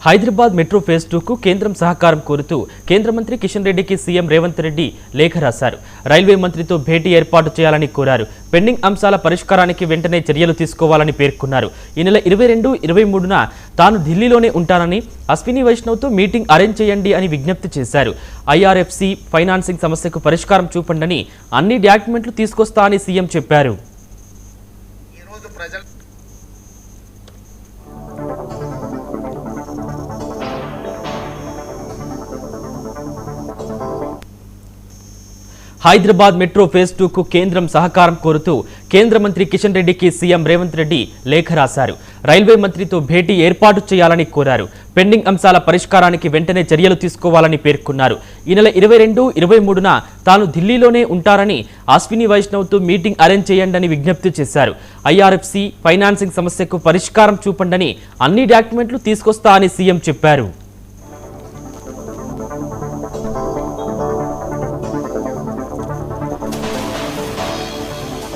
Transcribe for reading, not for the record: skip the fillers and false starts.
Hyderabad metro phase 2 కు కేంద్రం సహకారం కోరుతూ కేంద్ర మంత్రి కిషన్ రెడ్డికి సీఎం రేవంత్ రెడ్డి లేఖ రాశారు. రైల్వే మంత్రితో భేటీ ఏర్పాటు చేయాలని కోరారు. పెండింగ్ అంశాల పరిష్కారానికి వెంటనే చర్యలు తీసుకోవాలని పేర్కొన్నారు. ఈ నెల 22, 23న తాను ఢిల్లీలోనే ఉంటానని, అశ్విని వైష్ణవ్తో మీటింగ్ అరేంజ్ చేయండి అని విజ్ఞప్తి చేశారు. ఐఆర్ఎఫ్సి ఫైనాన్సింగ్ సమస్యకు పరిష్కారం చూపండి, అన్ని డాక్యుమెంట్లు తీసుకొస్తా అని సీఎం చెప్పారు. హైదరాబాద్ మెట్రో ఫేజ్ 2 కు కేంద్రం సహకారం కోరుతూ కేంద్ర మంత్రి కిషన్ రెడ్డికి సీఎం రేవంత్ రెడ్డి లేఖ రాశారు. రైల్వే మంత్రితో భేటీ ఏర్పాటు చేయాలని కోరారు. పెండింగ్ అంశాల పరిష్కారానికి వెంటనే చర్యలు తీసుకోవాలని పేర్కొన్నారు. ఈ నెల 22, 23న తాను ఢిల్లీలోనే ఉంటారని, అశ్విని వైష్ణవ్తో మీటింగ్ అరేంజ్ చేయండి అని విజ్ఞప్తి చేశారు. ఐఆర్ఎఫ్సి ఫైనాన్సింగ్ సమస్యకు పరిష్కారం చూపండి, అన్ని డాక్యుమెంట్లు తీసుకొస్తా అని సీఎం చెప్పారు.